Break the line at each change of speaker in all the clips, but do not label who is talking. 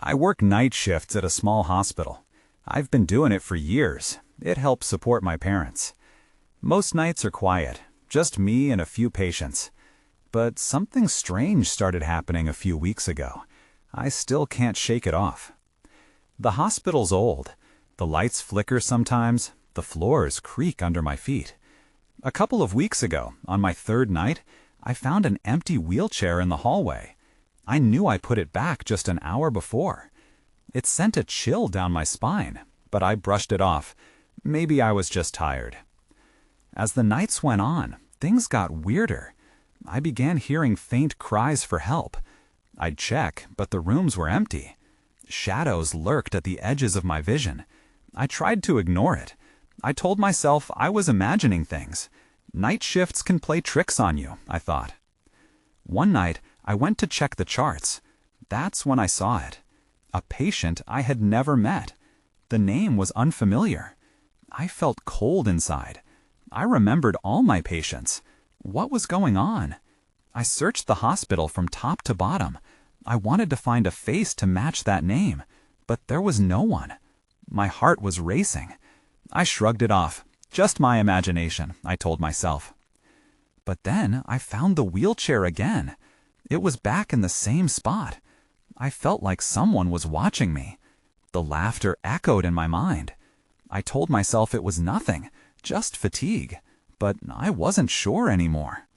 I work night shifts at a small hospital. I've been doing it for years. It helps support my parents. Most nights are quiet, just me and a few patients. But something strange started happening a few weeks ago. I still can't shake it off. The hospital's old. The lights flicker sometimes. The floors creak under my feet. A couple of weeks ago, on my third night, I found an empty wheelchair in the hallway. I knew I put it back just an hour before. It sent a chill down my spine, but I brushed it off. Maybe I was just tired. As the nights went on, things got weirder. I began hearing faint cries for help. I'd check, but the rooms were empty. Shadows lurked at the edges of my vision. I tried to ignore it. I told myself I was imagining things. Night shifts can play tricks on you, I thought. One night, I went to check the charts. That's when I saw it. A patient I had never met. The name was unfamiliar. I felt cold inside. I remembered all my patients. What was going on? I searched the hospital from top to bottom. I wanted to find a face to match that name, but there was no one. My heart was racing. I shrugged it off. Just my imagination, I told myself. But then I found the wheelchair again. It was back in the same spot. I felt like someone was watching me. The laughter echoed in my mind. I told myself it was nothing, just fatigue, but I wasn't sure anymore.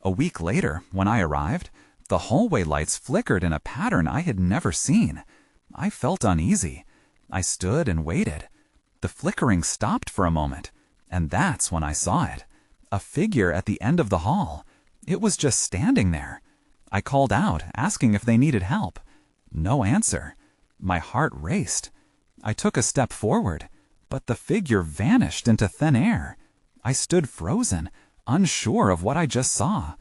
A week later, when I arrived, the hallway lights flickered in a pattern I had never seen. I felt uneasy. I stood and waited. The flickering stopped for a moment, and that's when I saw it. A figure at the end of the hall. It was just standing there. I called out, asking if they needed help. No answer. My heart raced. I took a step forward, but the figure vanished into thin air. I stood frozen, unsure of what I just saw.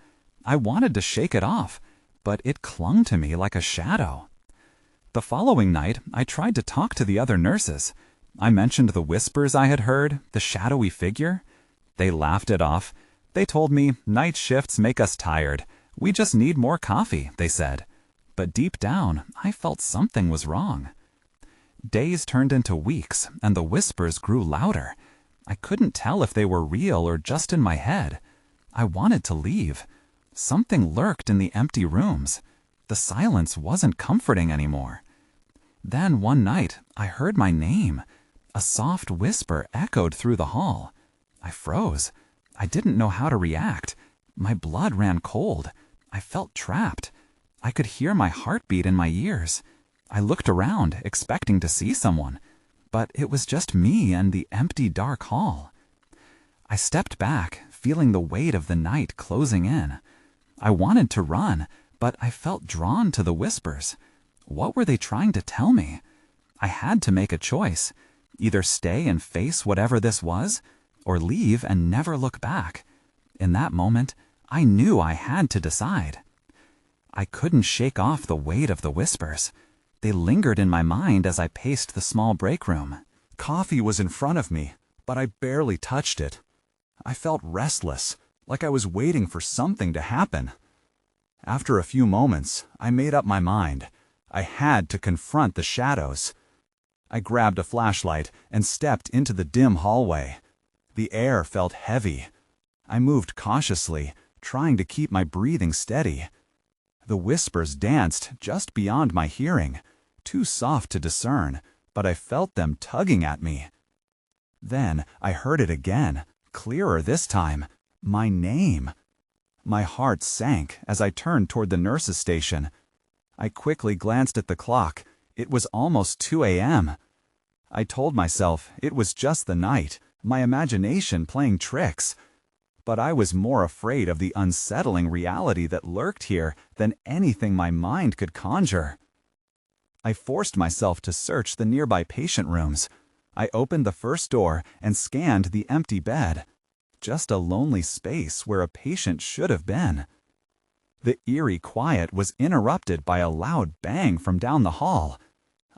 I wanted to shake it off, but it clung to me like a shadow. The following night, I tried to talk to the other nurses. I mentioned the whispers I had heard, the shadowy figure. They laughed it off. They told me, night shifts make us tired. We just need more coffee, they said. But deep down, I felt something was wrong. Days turned into weeks, and the whispers grew louder. I couldn't tell if they were real or just in my head. I wanted to leave. Something lurked in the empty rooms. The silence wasn't comforting anymore. Then one night, I heard my name. A soft whisper echoed through the hall. I froze. I didn't know how to react. My blood ran cold. I felt trapped. I could hear my heartbeat in my ears. I looked around, expecting to see someone, but it was just me and the empty, dark hall. I stepped back, feeling the weight of the night closing in. I wanted to run, but I felt drawn to the whispers. What were they trying to tell me? I had to make a choice. Either stay and face whatever this was, or leave and never look back. In that moment, I knew I had to decide. I couldn't shake off the weight of the whispers. They lingered in my mind as I paced the small break room. Coffee was in front of me, but I barely touched it. I felt restless, like I was waiting for something to happen. After a few moments, I made up my mind. I had to confront the shadows. I grabbed a flashlight and stepped into the dim hallway. The air felt heavy. I moved cautiously, trying to keep my breathing steady. The whispers danced just beyond my hearing, too soft to discern, but I felt them tugging at me. Then I heard it again, clearer this time, my name. My heart sank as I turned toward the nurse's station. I quickly glanced at the clock. It was almost 2 a.m. I told myself it was just the night, my imagination playing tricks. But I was more afraid of the unsettling reality that lurked here than anything my mind could conjure. I forced myself to search the nearby patient rooms. I opened the first door and scanned the empty bed. Just a lonely space where a patient should have been. The eerie quiet was interrupted by a loud bang from down the hall.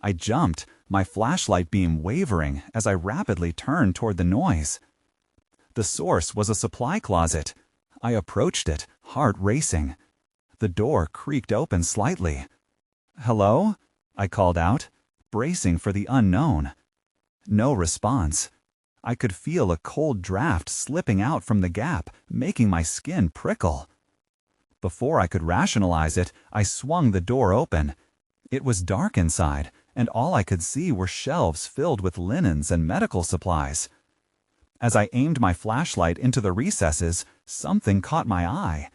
I jumped, my flashlight beam wavering as I rapidly turned toward the noise. The source was a supply closet. I approached it, heart racing. The door creaked open slightly. "Hello?" I called out, bracing for the unknown. No response. I could feel a cold draft slipping out from the gap, making my skin prickle. Before I could rationalize it, I swung the door open. It was dark inside, and all I could see were shelves filled with linens and medical supplies. As I aimed my flashlight into the recesses, something caught my eye.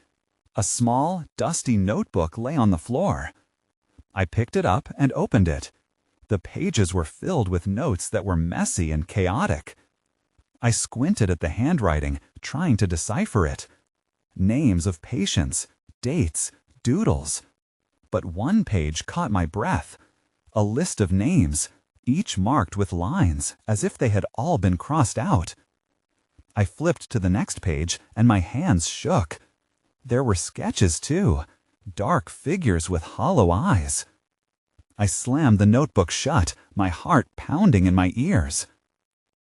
A small, dusty notebook lay on the floor. I picked it up and opened it. The pages were filled with notes that were messy and chaotic. I squinted at the handwriting, trying to decipher it. Names of patients, dates, doodles. But one page caught my breath. A list of names, each marked with lines, as if they had all been crossed out. I flipped to the next page, and my hands shook. There were sketches, too, dark figures with hollow eyes. I slammed the notebook shut, my heart pounding in my ears.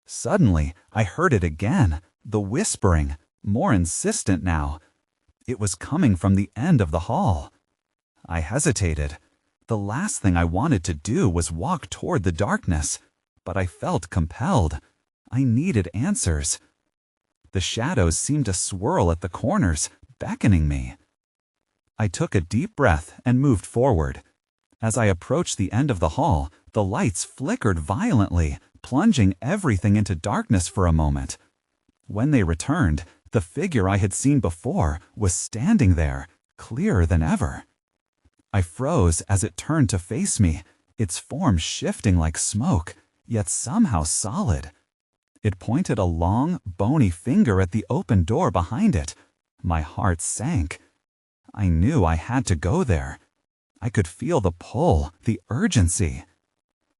Suddenly, I heard it again, the whispering, more insistent now. It was coming from the end of the hall. I hesitated. The last thing I wanted to do was walk toward the darkness, but I felt compelled. I needed answers. The shadows seemed to swirl at the corners, beckoning me. I took a deep breath and moved forward. As I approached the end of the hall, the lights flickered violently, plunging everything into darkness for a moment. When they returned, the figure I had seen before was standing there, clearer than ever. I froze as it turned to face me, its form shifting like smoke, yet somehow solid. It pointed a long, bony finger at the open door behind it. My heart sank. I knew I had to go there. I could feel the pull, the urgency.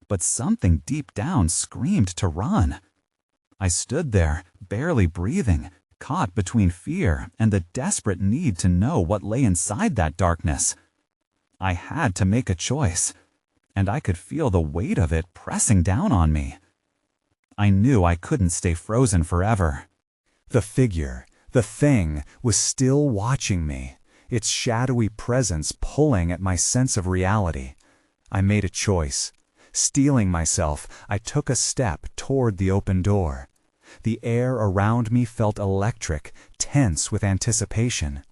But something deep down screamed to run. I stood there, barely breathing, caught between fear and the desperate need to know what lay inside that darkness. I had to make a choice, and I could feel the weight of it pressing down on me. I knew I couldn't stay frozen forever. The figure, the thing, was still watching me, its shadowy presence pulling at my sense of reality. I made a choice. Steeling myself, I took a step toward the open door. The air around me felt electric, tense with anticipation.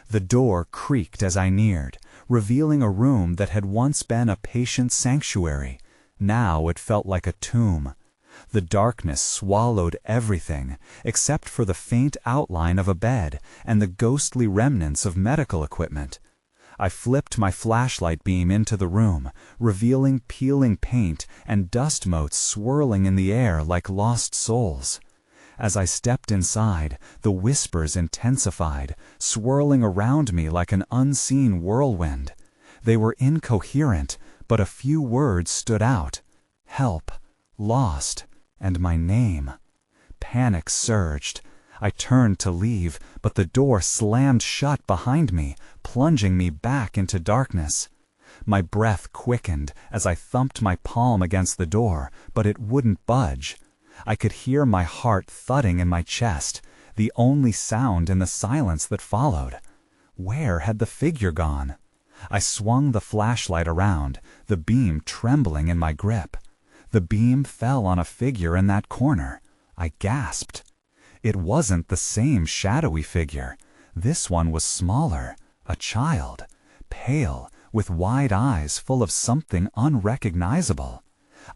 The door creaked as I neared, revealing a room that had once been a patient sanctuary. Now it felt like a tomb. The darkness swallowed everything, except for the faint outline of a bed and the ghostly remnants of medical equipment. I flipped my flashlight beam into the room, revealing peeling paint and dust motes swirling in the air like lost souls. As I stepped inside, the whispers intensified, swirling around me like an unseen whirlwind. They were incoherent, but a few words stood out. Help, lost, and my name. Panic surged. I turned to leave, but the door slammed shut behind me, plunging me back into darkness. My breath quickened as I thumped my palm against the door, but it wouldn't budge. I could hear my heart thudding in my chest, the only sound in the silence that followed. Where had the figure gone? I swung the flashlight around, the beam trembling in my grip. The beam fell on a figure in that corner. I gasped. It wasn't the same shadowy figure. This one was smaller, a child, pale, with wide eyes full of something unrecognizable.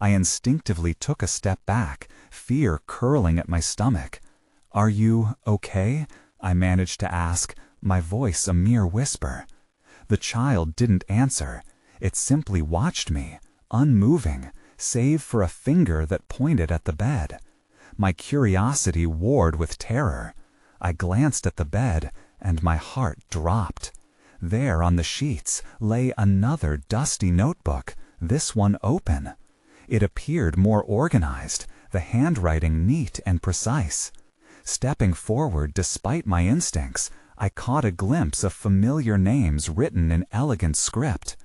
I instinctively took a step back, fear curling at my stomach. "Are you okay?" I managed to ask, my voice a mere whisper. The child didn't answer. It simply watched me, unmoving, save for a finger that pointed at the bed. My curiosity warred with terror. I glanced at the bed, and my heart dropped. There on the sheets lay another dusty notebook, this one open. It appeared more organized, the handwriting neat and precise. Stepping forward despite my instincts, I caught a glimpse of familiar names written in elegant script.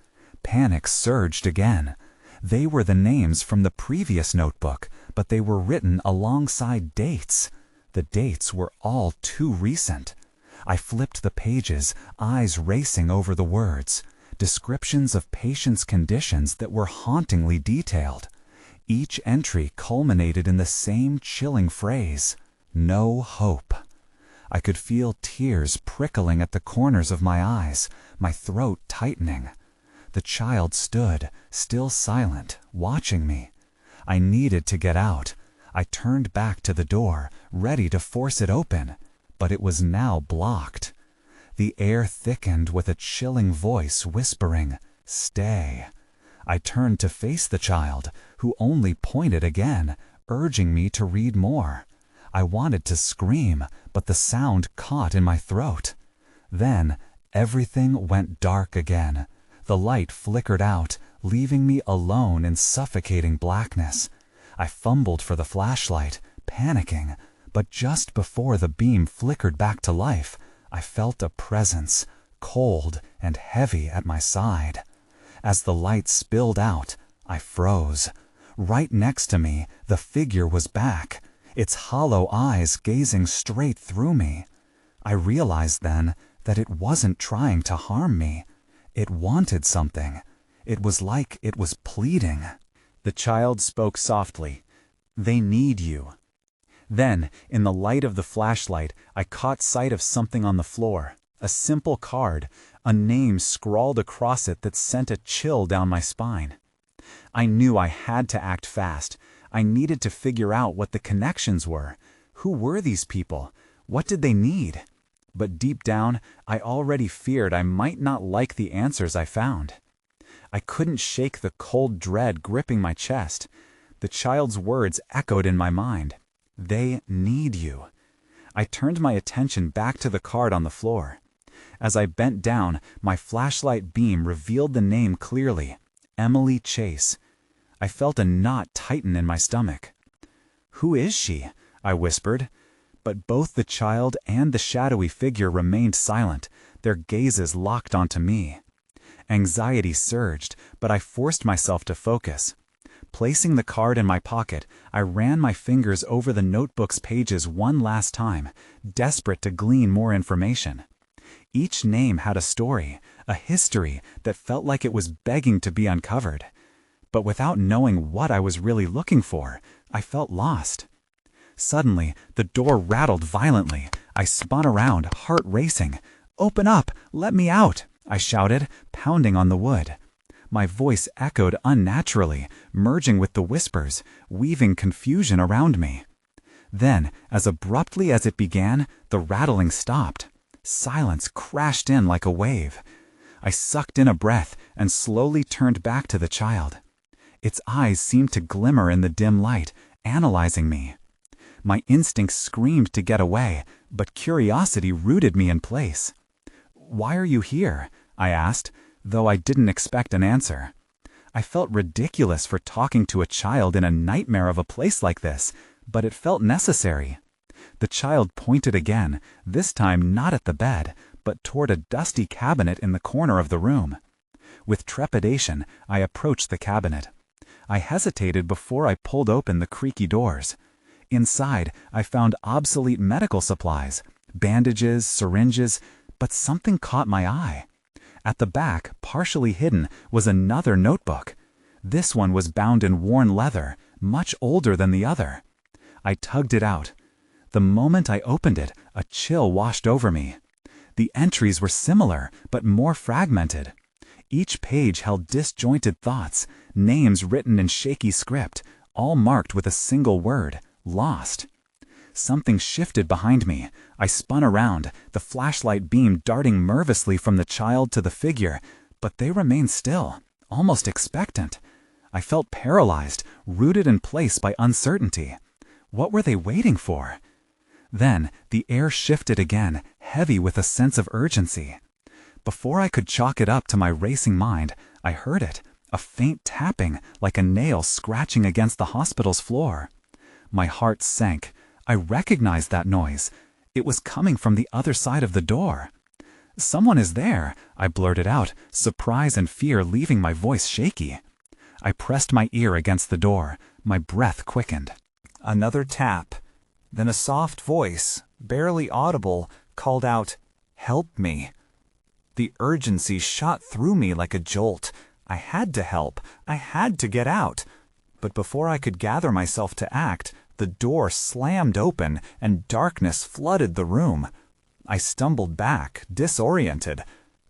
Panic surged again. They were the names from the previous notebook, but they were written alongside dates. The dates were all too recent. I flipped the pages, eyes racing over the words. descriptions of patients' conditions that were hauntingly detailed. Each entry culminated in the same chilling phrase, "No hope." I could feel tears prickling at the corners of my eyes, my throat tightening. The child stood, still silent, watching me. I needed to get out. I turned back to the door, ready to force it open, but it was now blocked. The air thickened with a chilling voice whispering, "Stay." I turned to face the child, who only pointed again, urging me to read more. I wanted to scream, but the sound caught in my throat. Then, everything went dark again. The light flickered out, leaving me alone in suffocating blackness. I fumbled for the flashlight, panicking, but just before the beam flickered back to life, I felt a presence, cold and heavy at my side. As the light spilled out, I froze. Right next to me, the figure was back, its hollow eyes gazing straight through me. I realized then that it wasn't trying to harm me. It wanted something. It was like it was pleading. The child spoke softly. "They need you." Then, in the light of the flashlight, I caught sight of something on the floor. A simple card, a name scrawled across it that sent a chill down my spine. I knew I had to act fast. I needed to figure out what the connections were. Who were these people? What did they need? But deep down, I already feared I might not like the answers I found. I couldn't shake the cold dread gripping my chest. The child's words echoed in my mind. "They need you." I turned my attention back to the card on the floor. As I bent down, my flashlight beam revealed the name clearly, Emily Chase. I felt a knot tighten in my stomach. "Who is she?" I whispered. But both the child and the shadowy figure remained silent, their gazes locked onto me. Anxiety surged, but I forced myself to focus. Placing the card in my pocket, I ran my fingers over the notebook's pages one last time, desperate to glean more information. Each name had a story, a history that felt like it was begging to be uncovered. But without knowing what I was really looking for, I felt lost. Suddenly, the door rattled violently. I spun around, heart racing. "Open up! Let me out!" I shouted, pounding on the wood. My voice echoed unnaturally, merging with the whispers, weaving confusion around me. Then, as abruptly as it began, the rattling stopped. Silence crashed in like a wave. I sucked in a breath and slowly turned back to the child. Its eyes seemed to glimmer in the dim light, analyzing me. My instincts screamed to get away, but curiosity rooted me in place. "Why are you here?" I asked, though I didn't expect an answer. I felt ridiculous for talking to a child in a nightmare of a place like this, but it felt necessary. The child pointed again, this time not at the bed, but toward a dusty cabinet in the corner of the room. With trepidation, I approached the cabinet. I hesitated before I pulled open the creaky doors. Inside, I found obsolete medical supplies, bandages, syringes, but something caught my eye. At the back, partially hidden, was another notebook. This one was bound in worn leather, much older than the other. I tugged it out. The moment I opened it, a chill washed over me. The entries were similar, but more fragmented. Each page held disjointed thoughts, names written in shaky script, all marked with a single word, lost. Something shifted behind me. I spun around, the flashlight beam darting nervously from the child to the figure, but they remained still, almost expectant. I felt paralyzed, rooted in place by uncertainty. What were they waiting for? Then, the air shifted again, heavy with a sense of urgency. Before I could chalk it up to my racing mind, I heard it, a faint tapping like a nail scratching against the hospital's floor. My heart sank. I recognized that noise. It was coming from the other side of the door. "Someone is there," I blurted out, surprise and fear leaving my voice shaky. I pressed my ear against the door. My breath quickened. Another tap. Then a soft voice, barely audible, called out, "Help me." The urgency shot through me like a jolt. I had to help. I had to get out. But before I could gather myself to act, the door slammed open and darkness flooded the room. I stumbled back, disoriented.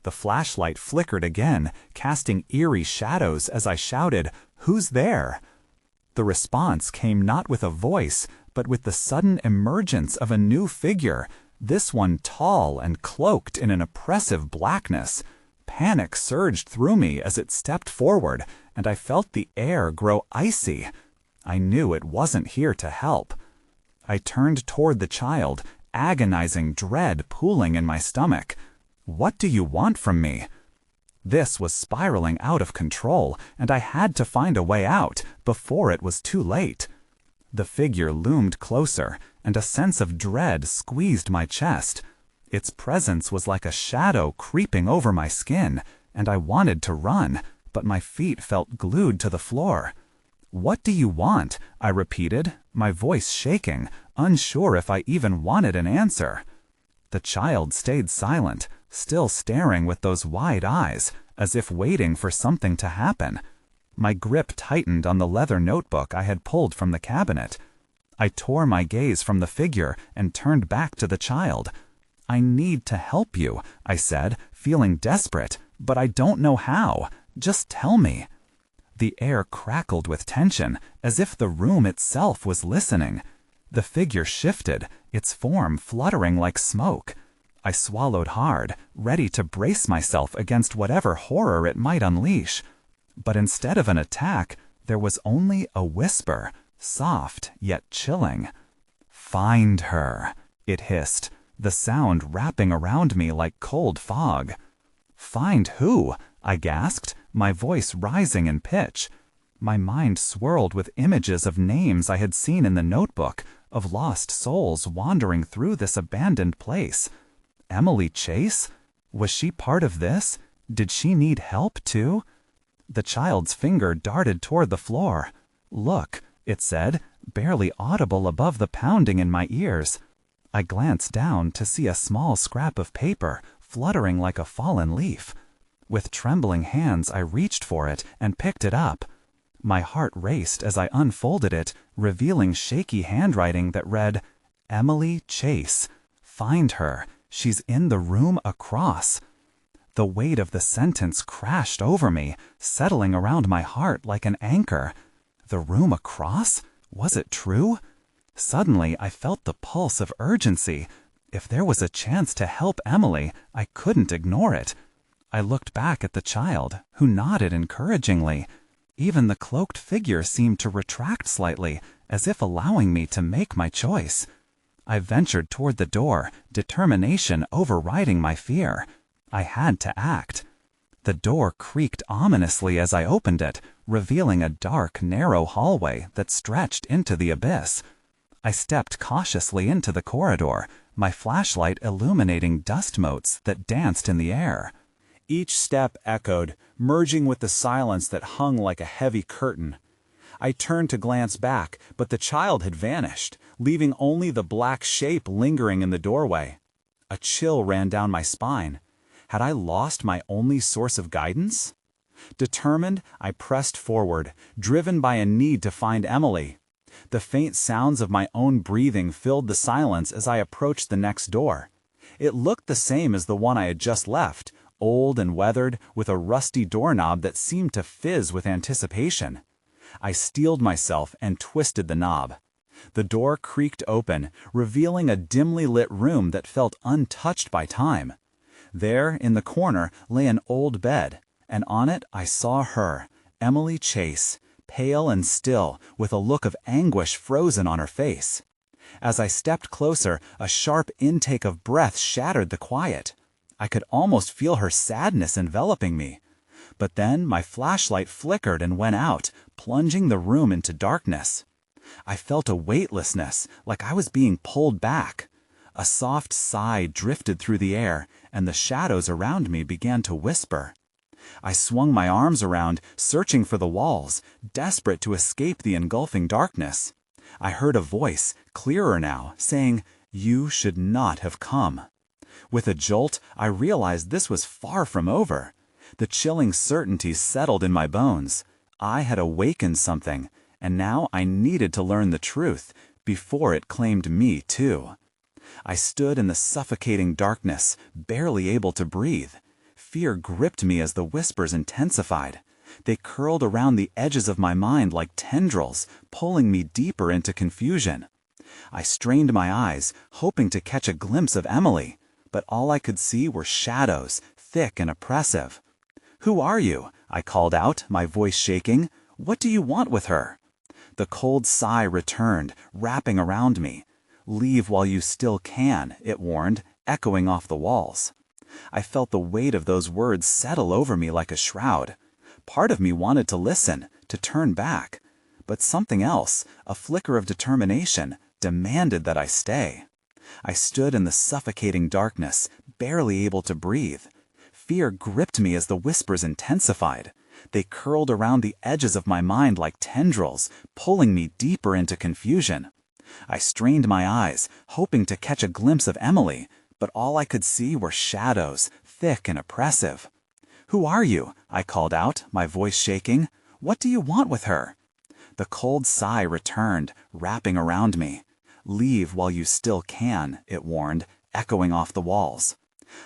The flashlight flickered again, casting eerie shadows as I shouted, "Who's there?" The response came not with a voice, but with the sudden emergence of a new figure, this one tall and cloaked in an oppressive blackness. Panic surged through me as it stepped forward, and I felt the air grow icy. I knew it wasn't here to help. I turned toward the child, agonizing dread pooling in my stomach. "What do you want from me?" This was spiraling out of control, and I had to find a way out before it was too late. The figure loomed closer, and a sense of dread squeezed my chest. Its presence was like a shadow creeping over my skin, and I wanted to run, but my feet felt glued to the floor. "What do you want?" I repeated, my voice shaking, unsure if I even wanted an answer. The child stayed silent, still staring with those wide eyes, as if waiting for something to happen. My grip tightened on the leather notebook I had pulled from the cabinet. I tore my gaze from the figure and turned back to the child. "I need to help you," I said, feeling desperate, "but I don't know how. Just tell me." The air crackled with tension, as if the room itself was listening. The figure shifted, its form fluttering like smoke. I swallowed hard, ready to brace myself against whatever horror it might unleash. But instead of an attack, there was only a whisper, soft yet chilling. "Find her," it hissed, the sound wrapping around me like cold fog. "Find who?" I gasped, my voice rising in pitch. My mind swirled with images of names I had seen in the notebook, of lost souls wandering through this abandoned place. Emily Chase? Was she part of this? Did she need help too? The child's finger darted toward the floor. "Look," it said, barely audible above the pounding in my ears. I glanced down to see a small scrap of paper fluttering like a fallen leaf. With trembling hands, I reached for it and picked it up. My heart raced as I unfolded it, revealing shaky handwriting that read, "Emily Chase. Find her. She's in the room across." The weight of the sentence crashed over me, settling around my heart like an anchor. The room across? Was it true? Suddenly, I felt the pulse of urgency. If there was a chance to help Emily, I couldn't ignore it. I looked back at the child, who nodded encouragingly. Even the cloaked figure seemed to retract slightly, as if allowing me to make my choice. I ventured toward the door, determination overriding my fear. I had to act. The door creaked ominously as I opened it, revealing a dark, narrow hallway that stretched into the abyss. I stepped cautiously into the corridor, my flashlight illuminating dust motes that danced in the air. Each step echoed, merging with the silence that hung like a heavy curtain. I turned to glance back, but the child had vanished, leaving only the black shape lingering in the doorway. A chill ran down my spine. Had I lost my only source of guidance? Determined, I pressed forward, driven by a need to find Emily. The faint sounds of my own breathing filled the silence as I approached the next door. It looked the same as the one I had just left, old and weathered, with a rusty doorknob that seemed to fizz with anticipation. I steeled myself and twisted the knob. The door creaked open, revealing a dimly lit room that felt untouched by time. There, in the corner, lay an old bed, and on it I saw her, Emily Chase, pale and still, with a look of anguish frozen on her face. As I stepped closer, a sharp intake of breath shattered the quiet. I could almost feel her sadness enveloping me. But then my flashlight flickered and went out, plunging the room into darkness. I felt a weightlessness, like I was being pulled back. A soft sigh drifted through the air, and the shadows around me began to whisper. I swung my arms around, searching for the walls, desperate to escape the engulfing darkness. I heard a voice, clearer now, saying, "You should not have come." With a jolt, I realized this was far from over. The chilling certainty settled in my bones. I had awakened something, and now I needed to learn the truth before it claimed me too. I stood in the suffocating darkness, barely able to breathe. Fear gripped me as the whispers intensified. They curled around the edges of my mind like tendrils, pulling me deeper into confusion. I strained my eyes, hoping to catch a glimpse of Emily, but all I could see were shadows, thick and oppressive. "Who are you?" I called out, my voice shaking. "What do you want with her?" The cold sigh returned, wrapping around me. "Leave while you still can," it warned, echoing off the walls. I felt the weight of those words settle over me like a shroud. Part of me wanted to listen, to turn back. But something else, a flicker of determination, demanded that I stay. I stood in the suffocating darkness, barely able to breathe. Fear gripped me as the whispers intensified. They curled around the edges of my mind like tendrils, pulling me deeper into confusion. I strained my eyes, hoping to catch a glimpse of Emily, but all I could see were shadows, thick and oppressive. "Who are you?" I called out, my voice shaking. "What do you want with her?" The cold sigh returned, wrapping around me. "Leave while you still can," it warned, echoing off the walls.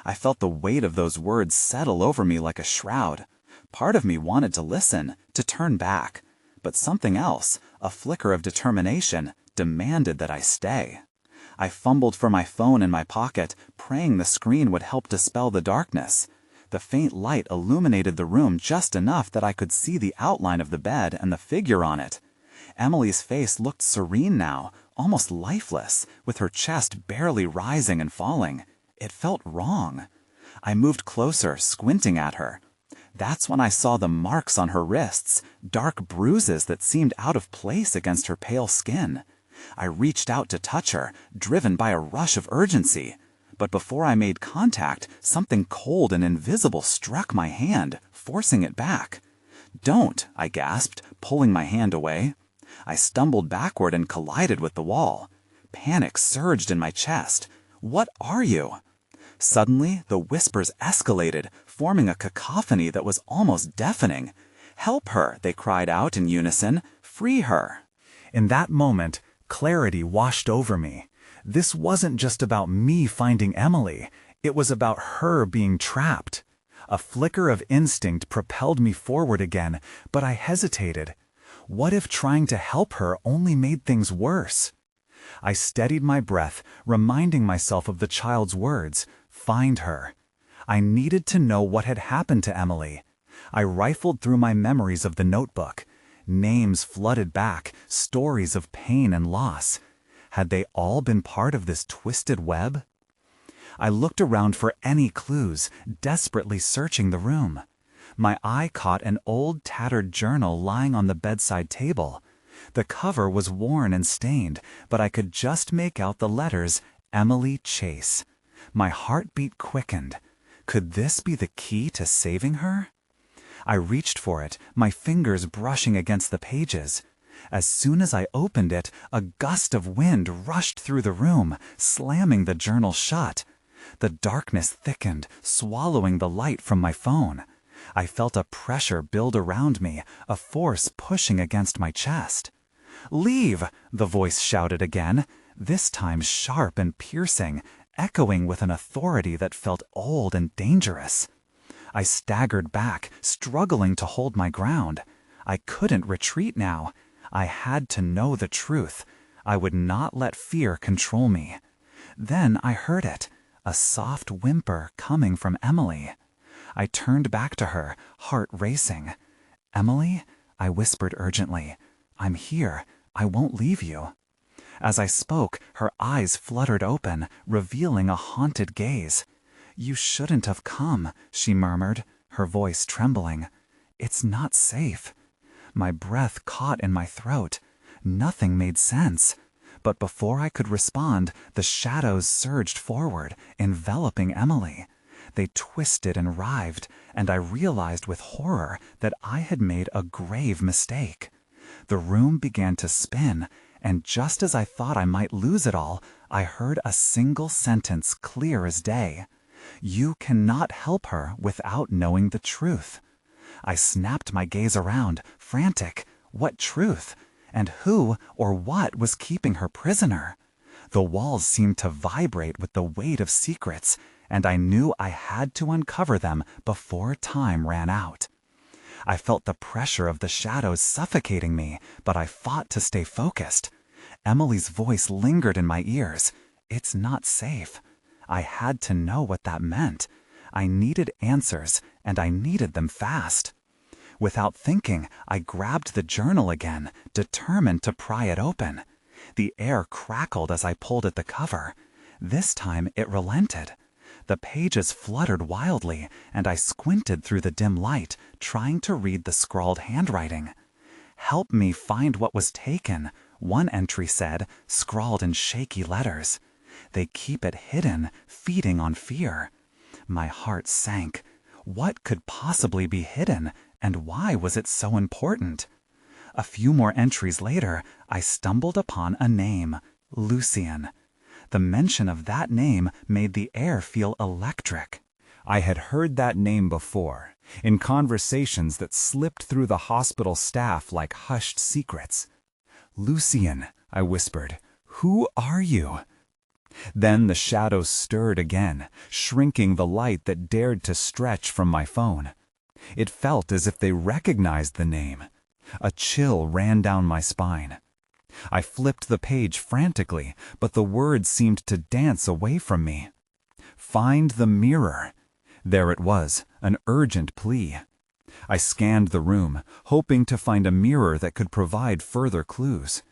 I felt the weight of those words settle over me like a shroud. Part of me wanted to listen, to turn back. But something else, a flicker of determination, demanded that I stay. I fumbled for my phone in my pocket, praying the screen would help dispel the darkness. The faint light illuminated the room just enough that I could see the outline of the bed and the figure on it. Emily's face looked serene now, almost lifeless, with her chest barely rising and falling. It felt wrong. I moved closer, squinting at her. That's when I saw the marks on her wrists, dark bruises that seemed out of place against her pale skin. I reached out to touch her, driven by a rush of urgency. But before I made contact, something cold and invisible struck my hand, forcing it back. "Don't," I gasped, pulling my hand away. I stumbled backward and collided with the wall. Panic surged in my chest. "What are you?" Suddenly, the whispers escalated, forming a cacophony that was almost deafening. "Help her," they cried out in unison. "Free her." In that moment, clarity washed over me. This wasn't just about me finding Emily. It was about her being trapped. A flicker of instinct propelled me forward again, but I hesitated. What if trying to help her only made things worse? I steadied my breath, reminding myself of the child's words, "Find her." I needed to know what had happened to Emily. I rifled through my memories of the notebook. Names flooded back, stories of pain and loss. Had they all been part of this twisted web? I looked around for any clues, desperately searching the room. My eye caught an old tattered journal lying on the bedside table. The cover was worn and stained, but I could just make out the letters Emily Chase. My heartbeat quickened. Could this be the key to saving her? I reached for it, my fingers brushing against the pages. As soon as I opened it, a gust of wind rushed through the room, slamming the journal shut. The darkness thickened, swallowing the light from my phone. I felt a pressure build around me, a force pushing against my chest. "Leave!" the voice shouted again, this time sharp and piercing, echoing with an authority that felt old and dangerous. I staggered back, struggling to hold my ground. I couldn't retreat now. I had to know the truth. I would not let fear control me. Then I heard it, a soft whimper coming from Emily. I turned back to her, heart racing. "Emily?" I whispered urgently. "I'm here. I won't leave you." As I spoke, her eyes fluttered open, revealing a haunted gaze. "You shouldn't have come," she murmured, her voice trembling. "It's not safe." My breath caught in my throat. Nothing made sense. But before I could respond, the shadows surged forward, enveloping Emily. They twisted and writhed, and I realized with horror that I had made a grave mistake. The room began to spin, and just as I thought I might lose it all, I heard a single sentence clear as day. You cannot help her without knowing the truth. I snapped my gaze around, frantic. What truth? And who or what was keeping her prisoner? The walls seemed to vibrate with the weight of secrets, and I knew I had to uncover them before time ran out. I felt the pressure of the shadows suffocating me, but I fought to stay focused. Emily's voice lingered in my ears. It's not safe. I had to know what that meant. I needed answers, and I needed them fast. Without thinking, I grabbed the journal again, determined to pry it open. The air crackled as I pulled at the cover. This time it relented. The pages fluttered wildly, and I squinted through the dim light, trying to read the scrawled handwriting. "Help me find what was taken," one entry said, scrawled in shaky letters. "They keep it hidden, feeding on fear." My heart sank. What could possibly be hidden, and why was it so important? A few more entries later, I stumbled upon a name, Lucian. The mention of that name made the air feel electric. I had heard that name before, in conversations that slipped through the hospital staff like hushed secrets. "Lucian," I whispered, "who are you?" Then the shadows stirred again, shrinking the light that dared to stretch from my phone. It felt as if they recognized the name. A chill ran down my spine. I flipped the page frantically, but the words seemed to dance away from me. "Find the mirror." There it was, an urgent plea. I scanned the room, hoping to find a mirror that could provide further clues.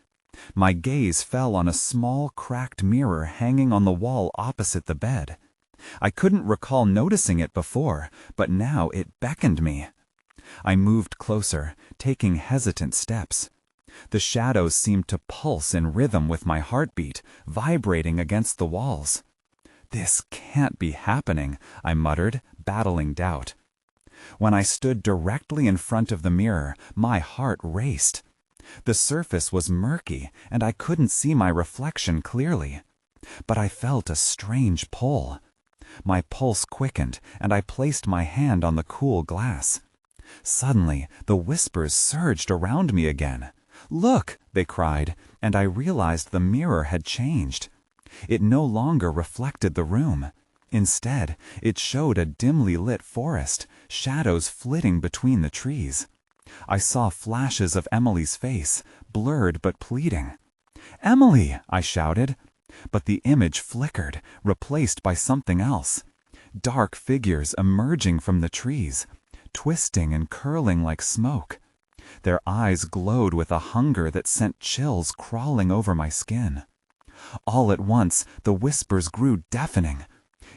My gaze fell on a small, cracked mirror hanging on the wall opposite the bed. I couldn't recall noticing it before, but now it beckoned me. I moved closer, taking hesitant steps. The shadows seemed to pulse in rhythm with my heartbeat, vibrating against the walls. "This can't be happening," I muttered, battling doubt. When I stood directly in front of the mirror, my heart raced. The surface was murky, and I couldn't see my reflection clearly. But I felt a strange pull. My pulse quickened, and I placed my hand on the cool glass. Suddenly, the whispers surged around me again. "Look!" they cried, and I realized the mirror had changed. It no longer reflected the room. Instead, it showed a dimly lit forest, shadows flitting between the trees. I saw flashes of Emily's face, blurred but pleading. "Emily!" I shouted. But the image flickered, replaced by something else. Dark figures emerging from the trees, twisting and curling like smoke. Their eyes glowed with a hunger that sent chills crawling over my skin. All at once, the whispers grew deafening.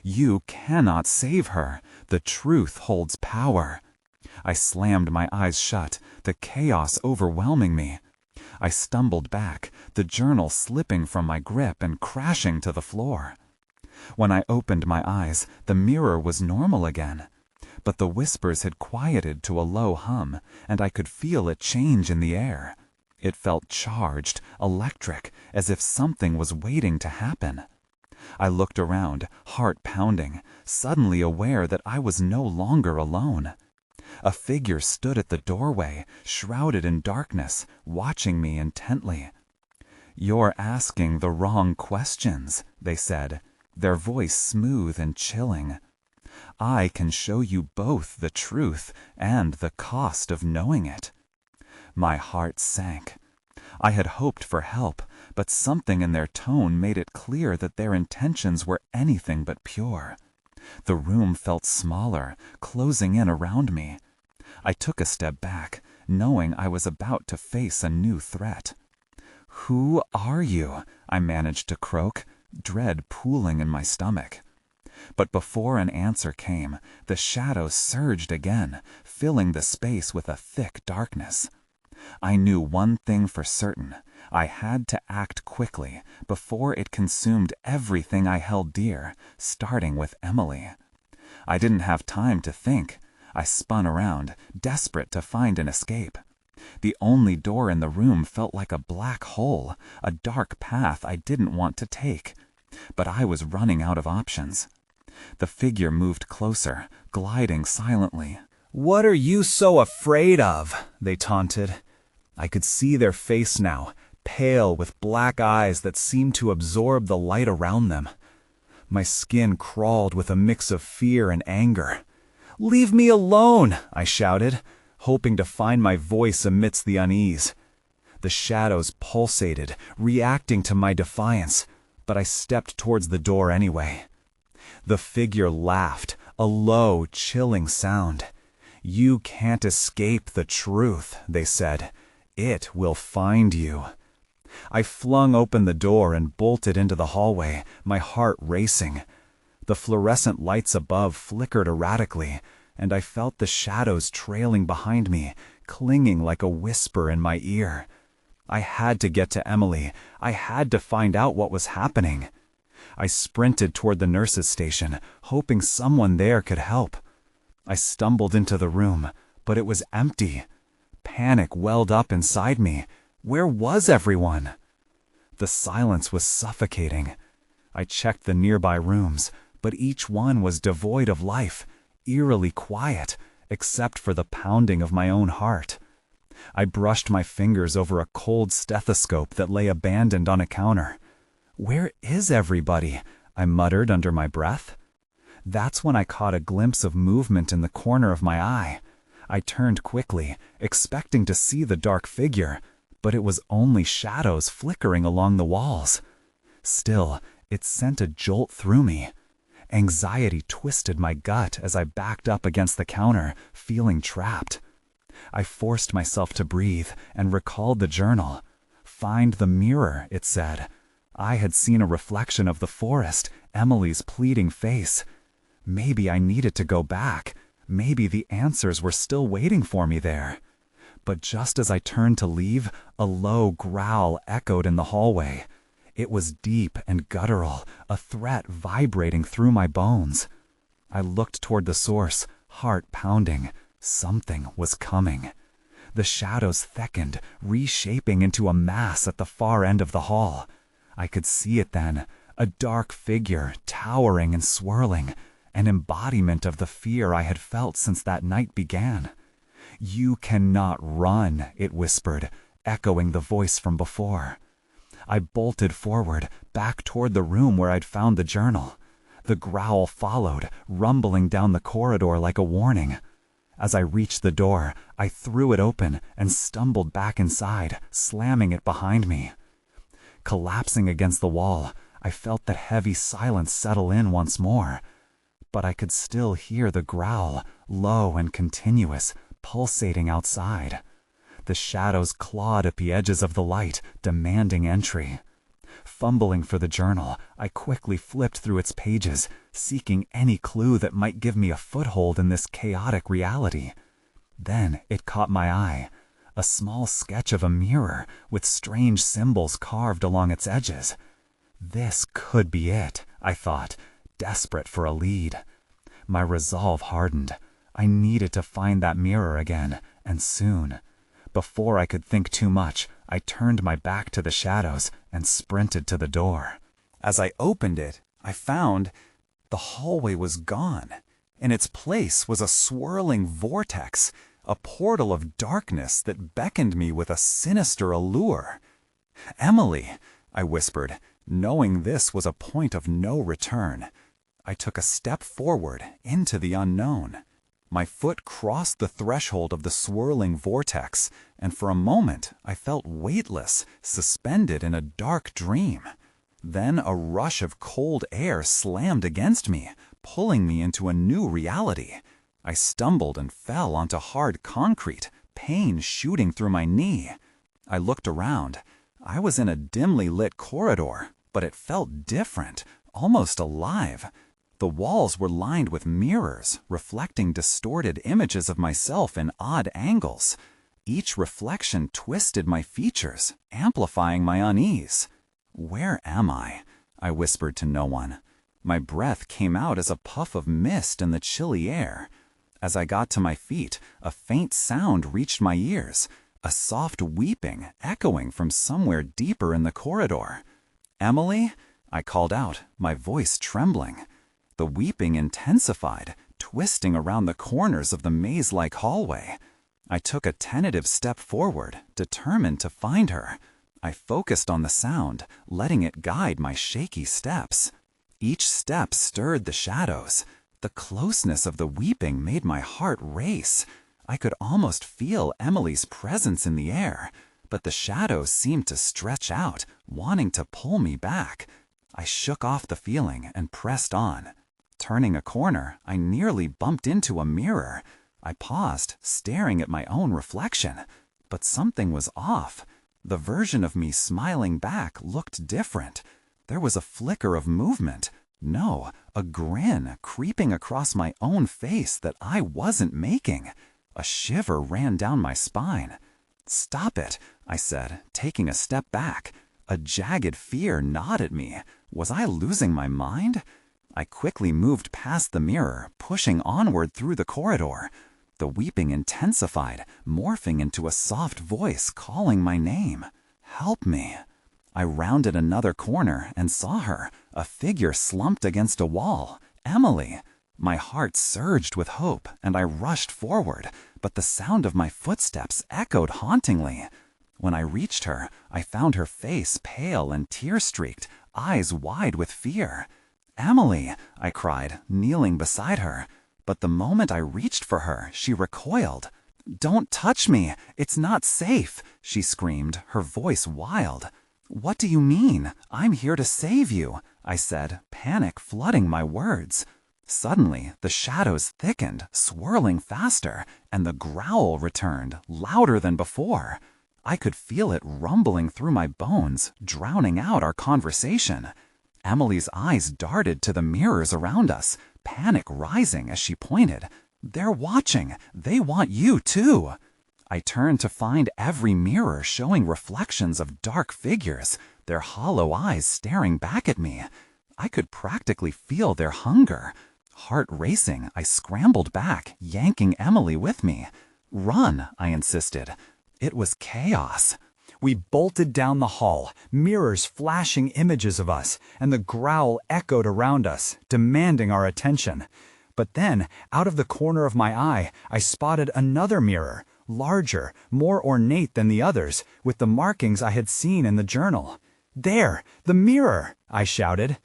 "You cannot save her. The truth holds power." I slammed my eyes shut, the chaos overwhelming me. I stumbled back, the journal slipping from my grip and crashing to the floor. When I opened my eyes, the mirror was normal again. But the whispers had quieted to a low hum, and I could feel a change in the air. It felt charged, electric, as if something was waiting to happen. I looked around, heart pounding, suddenly aware that I was no longer alone. A figure stood at the doorway, shrouded in darkness, watching me intently. "You're asking the wrong questions," they said, their voice smooth and chilling. "I can show you both the truth and the cost of knowing it." My heart sank. I had hoped for help, but something in their tone made it clear that their intentions were anything but pure. The room felt smaller, closing in around me. I took a step back, knowing I was about to face a new threat. "Who are you?" I managed to croak, dread pooling in my stomach. But before an answer came, the shadows surged again, filling the space with a thick darkness. I knew one thing for certain. I had to act quickly, before it consumed everything I held dear, starting with Emily. I didn't have time to think. I spun around, desperate to find an escape. The only door in the room felt like a black hole, a dark path I didn't want to take. But I was running out of options. The figure moved closer, gliding silently. "What are you so afraid of?" they taunted. I could see their face now, pale with black eyes that seemed to absorb the light around them. My skin crawled with a mix of fear and anger. "Leave me alone!" I shouted, hoping to find my voice amidst the unease. The shadows pulsated, reacting to my defiance, but I stepped towards the door anyway. The figure laughed, a low, chilling sound. "You can't escape the truth," they said. "It will find you." I flung open the door and bolted into the hallway, my heart racing. The fluorescent lights above flickered erratically, and I felt the shadows trailing behind me, clinging like a whisper in my ear. I had to get to Emily. I had to find out what was happening. I sprinted toward the nurse's station, hoping someone there could help. I stumbled into the room, but it was empty. Panic welled up inside me. Where was everyone? The silence was suffocating. I checked the nearby rooms, but each one was devoid of life, eerily quiet, except for the pounding of my own heart. I brushed my fingers over a cold stethoscope that lay abandoned on a counter. "Where is everybody?" I muttered under my breath. That's when I caught a glimpse of movement in the corner of my eye. I turned quickly, expecting to see the dark figure, but it was only shadows flickering along the walls. Still, it sent a jolt through me. Anxiety twisted my gut as I backed up against the counter, feeling trapped. I forced myself to breathe and recalled the journal. "Find the mirror," it said. I had seen a reflection of the forest, Emily's pleading face. Maybe I needed to go back. Maybe the answers were still waiting for me there. But just as I turned to leave, a low growl echoed in the hallway. It was deep and guttural, a threat vibrating through my bones. I looked toward the source, heart pounding. Something was coming. The shadows thickened, reshaping into a mass at the far end of the hall. I could see it then, a dark figure, towering and swirling, an embodiment of the fear I had felt since that night began. "You cannot run," it whispered, echoing the voice from before. I bolted forward, back toward the room where I'd found the journal. The growl followed, rumbling down the corridor like a warning. As I reached the door, I threw it open and stumbled back inside, slamming it behind me. Collapsing against the wall, I felt that heavy silence settle in once more. But I could still hear the growl, low and continuous, pulsating outside. The shadows clawed at the edges of the light, demanding entry. Fumbling for the journal, I quickly flipped through its pages, seeking any clue that might give me a foothold in this chaotic reality. Then it caught my eye. A small sketch of a mirror, with strange symbols carved along its edges. This could be it, I thought, desperate for a lead. My resolve hardened. I needed to find that mirror again, and soon. Before I could think too much, I turned my back to the shadows and sprinted to the door. As I opened it, I found the hallway was gone. In its place was a swirling vortex, a portal of darkness that beckoned me with a sinister allure. "Emily," I whispered, knowing this was a point of no return. I took a step forward into the unknown. My foot crossed the threshold of the swirling vortex, and for a moment I felt weightless, suspended in a dark dream. Then a rush of cold air slammed against me, pulling me into a new reality. I stumbled and fell onto hard concrete, pain shooting through my knee. I looked around. I was in a dimly lit corridor, but it felt different, almost alive. The walls were lined with mirrors, reflecting distorted images of myself in odd angles. Each reflection twisted my features, amplifying my unease. "Where am I?" I whispered to no one. My breath came out as a puff of mist in the chilly air. As I got to my feet, a faint sound reached my ears, a soft weeping echoing from somewhere deeper in the corridor. "Emily?" I called out, my voice trembling. The weeping intensified, twisting around the corners of the maze-like hallway. I took a tentative step forward, determined to find her. I focused on the sound, letting it guide my shaky steps. Each step stirred the shadows. The closeness of the weeping made my heart race. I could almost feel Emily's presence in the air, but the shadows seemed to stretch out, wanting to pull me back. I shook off the feeling and pressed on. Turning a corner, I nearly bumped into a mirror. I paused, staring at my own reflection. But something was off. The version of me smiling back looked different. There was a flicker of movement. No, a grin creeping across my own face that I wasn't making. A shiver ran down my spine. "Stop it," I said, taking a step back. A jagged fear gnawed at me. Was I losing my mind? I quickly moved past the mirror, pushing onward through the corridor. The weeping intensified, morphing into a soft voice calling my name. "Help me." I rounded another corner and saw her, a figure slumped against a wall. Emily. My heart surged with hope, and I rushed forward, but the sound of my footsteps echoed hauntingly. When I reached her, I found her face pale and tear-streaked, eyes wide with fear. "Emily," I cried, kneeling beside her. But the moment I reached for her, she recoiled. "Don't touch me! It's not safe!" she screamed, her voice wild. "What do you mean? I'm here to save you," I said, panic flooding my words. Suddenly, the shadows thickened, swirling faster, and the growl returned, louder than before. I could feel it rumbling through my bones, drowning out our conversation. Emily's eyes darted to the mirrors around us, panic rising as she pointed. "They're watching! They want you, too!" I turned to find every mirror showing reflections of dark figures, their hollow eyes staring back at me. I could practically feel their hunger. Heart racing, I scrambled back, yanking Emily with me. "Run," I insisted. It was chaos. We bolted down the hall, mirrors flashing images of us, and the growl echoed around us, demanding our attention. But then, out of the corner of my eye, I spotted another mirror, larger, more ornate than the others, with the markings I had seen in the journal. "There! The mirror!" I shouted.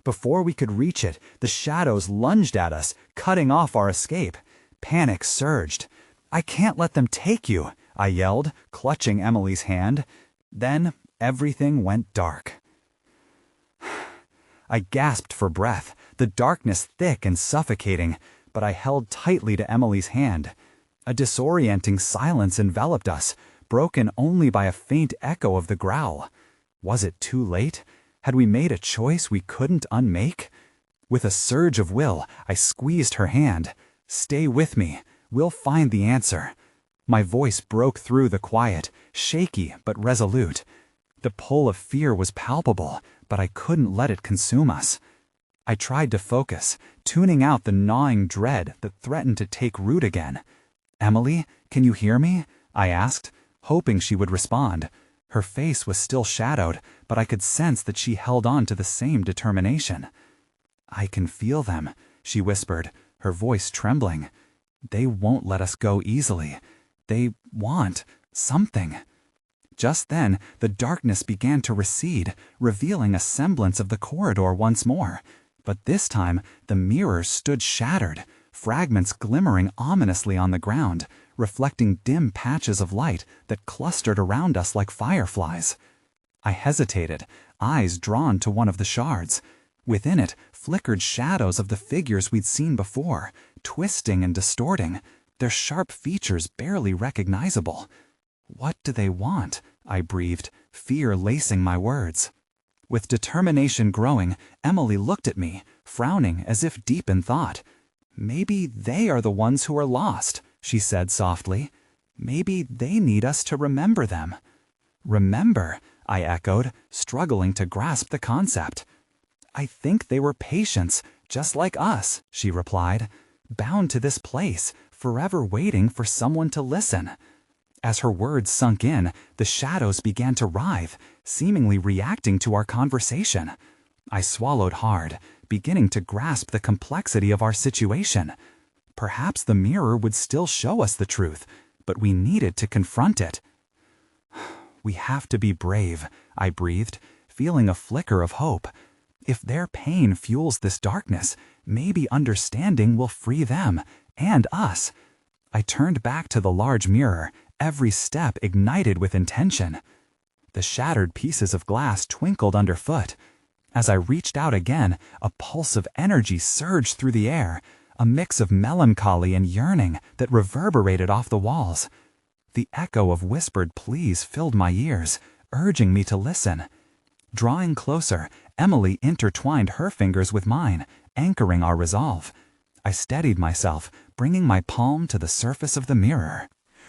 Before we could reach it, the shadows lunged at us, cutting off our escape. Panic surged. "I can't let them take you," I yelled, clutching Emily's hand. Then everything went dark. I gasped for breath, the darkness thick and suffocating, but I held tightly to Emily's hand. A disorienting silence enveloped us, broken only by a faint echo of the growl. Was it too late? Had we made a choice we couldn't unmake? With a surge of will, I squeezed her hand. "Stay with me. We'll find the answer." My voice broke through the quiet, shaky but resolute. The pull of fear was palpable, but I couldn't let it consume us. I tried to focus, tuning out the gnawing dread that threatened to take root again. "Emily, can you hear me?" I asked, hoping she would respond. Her face was still shadowed, but I could sense that she held on to the same determination. "I can feel them," she whispered, her voice trembling. "They won't let us go easily. They want something." Just then, the darkness began to recede, revealing a semblance of the corridor once more. But this time, the mirrors stood shattered, fragments glimmering ominously on the ground, reflecting dim patches of light that clustered around us like fireflies. I hesitated, eyes drawn to one of the shards. Within it flickered shadows of the figures we'd seen before, twisting and distorting, their sharp features barely recognizable. "What do they want?" I breathed, fear lacing my words. With determination growing, Emily looked at me, frowning as if deep in thought. "Maybe they are the ones who are lost," she said softly. "Maybe they need us to remember them." "Remember?" I echoed, struggling to grasp the concept. "I think they were patients, just like us," she replied, "bound to this place, forever waiting for someone to listen." As her words sunk in, the shadows began to writhe, seemingly reacting to our conversation. I swallowed hard, beginning to grasp the complexity of our situation. Perhaps the mirror would still show us the truth, but we needed to confront it. "We have to be brave," I breathed, feeling a flicker of hope. If their pain fuels this darkness, maybe understanding will free them and us. I turned back to the large mirror, every step ignited with intention. The shattered pieces of glass twinkled underfoot. As I reached out again, a pulse of energy surged through the air, a mix of melancholy and yearning that reverberated off the walls. The echo of whispered pleas filled my ears, urging me to listen. Drawing closer, Emily intertwined her fingers with mine, anchoring our resolve. I steadied myself, bringing my palm to the surface of the mirror.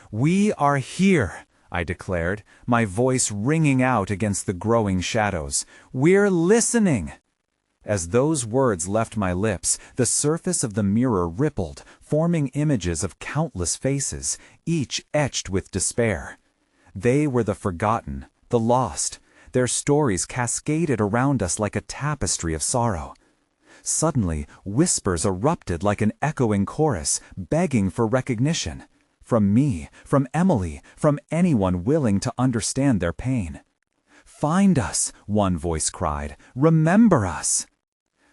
"We are here," I declared, my voice ringing out against the growing shadows. "We're listening." As those words left my lips, the surface of the mirror rippled, forming images of countless faces, each etched with despair. They were the forgotten, the lost. Their stories cascaded around us like a tapestry of sorrow. Suddenly, whispers erupted like an echoing chorus, begging for recognition. From me, from Emily, from anyone willing to understand their pain. "Find us," one voice cried. "Remember us."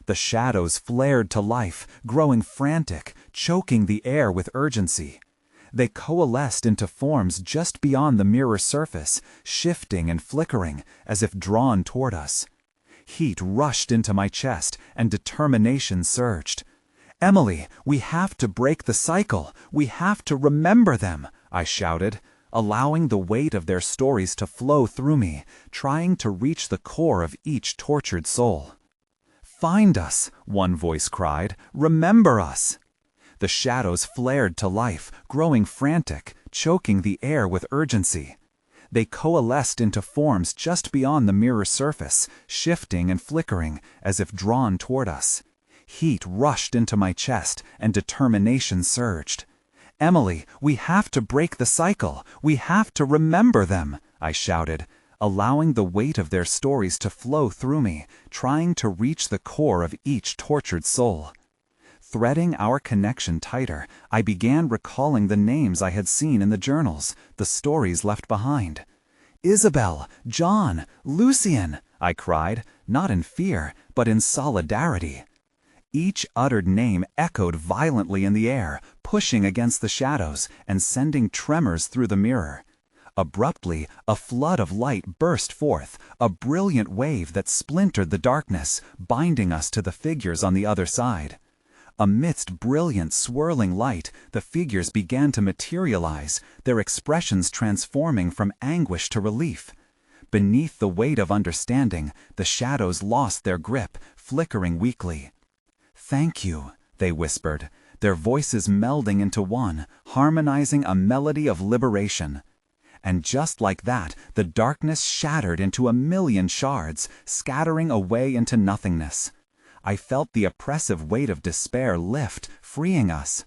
The shadows flared to life, growing frantic, choking the air with urgency. They coalesced into forms just beyond the mirror's surface, shifting and flickering, as if drawn toward us. Heat rushed into my chest, and determination surged. "Emily, we have to break the cycle. We have to remember them," I shouted, allowing the weight of their stories to flow through me, trying to reach the core of each tortured soul. "Find us," one voice cried. "Remember us." The shadows flared to life, growing frantic, choking the air with urgency. They coalesced into forms just beyond the mirror's surface, shifting and flickering, as if drawn toward us. Heat rushed into my chest, and determination surged. "Emily, we have to break the cycle. We have to remember them," I shouted, allowing the weight of their stories to flow through me, trying to reach the core of each tortured soul. Threading our connection tighter, I began recalling the names I had seen in the journals, the stories left behind. "Isabel, John, Lucien," I cried, not in fear, but in solidarity. Each uttered name echoed violently in the air, pushing against the shadows and sending tremors through the mirror. Abruptly, a flood of light burst forth, a brilliant wave that splintered the darkness, binding us to the figures on the other side. Amidst brilliant, swirling light, the figures began to materialize, their expressions transforming from anguish to relief. Beneath the weight of understanding, the shadows lost their grip, flickering weakly. "Thank you," they whispered, their voices melding into one, harmonizing a melody of liberation. And just like that, the darkness shattered into a million shards, scattering away into nothingness. I felt the oppressive weight of despair lift, freeing us.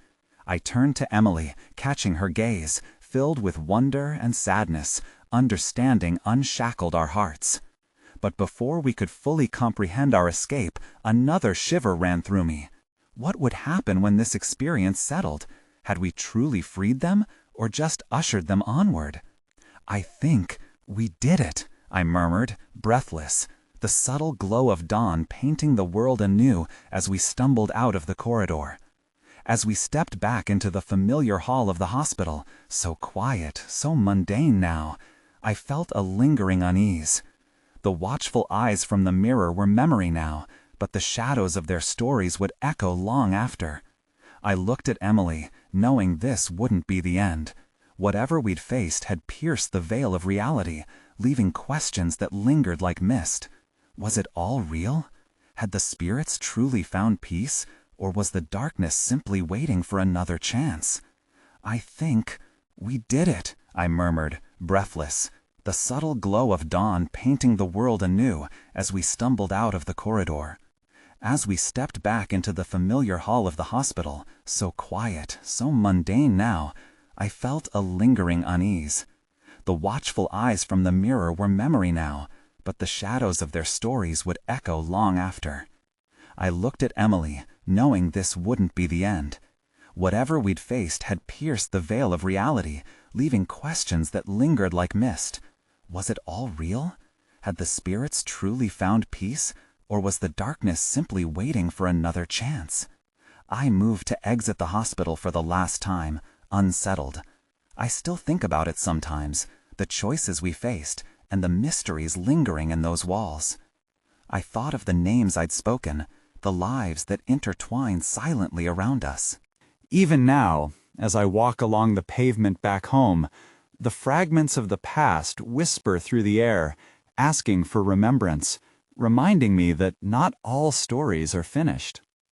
I turned to Emily, catching her gaze, filled with wonder and sadness. Understanding unshackled our hearts. But before we could fully comprehend our escape, another shiver ran through me. What would happen when this experience settled? Had we truly freed them, or just ushered them onward? "I think we did it," I murmured, breathless, the subtle glow of dawn painting the world anew as we stumbled out of the corridor. As we stepped back into the familiar hall of the hospital, so quiet, so mundane now, I felt a lingering unease. The watchful eyes from the mirror were memory now, but the shadows of their stories would echo long after. I looked at Emily, knowing this wouldn't be the end. Whatever we'd faced had pierced the veil of reality, leaving questions that lingered like mist. Was it all real? Had the spirits truly found peace, or was the darkness simply waiting for another chance? "I think we did it," I murmured, breathless, the subtle glow of dawn painting the world anew as we stumbled out of the corridor. As we stepped back into the familiar hall of the hospital, so quiet, so mundane now, I felt a lingering unease. The watchful eyes from the mirror were memory now, but the shadows of their stories would echo long after.
I looked at Emily, knowing this wouldn't be the end. Whatever we'd faced had pierced the veil of reality, leaving questions that lingered like mist. Was it all real? Had the spirits truly found peace, or was the darkness simply waiting for another chance? I moved to exit the hospital for the last time, unsettled. I still think about it sometimes, the choices we faced, and the mysteries lingering in those walls. I thought of the names I'd spoken, the lives that intertwined silently around us.
Even now, as I walk along the pavement back home, the fragments of the past whisper through the air, asking for remembrance, reminding me that not all stories are finished.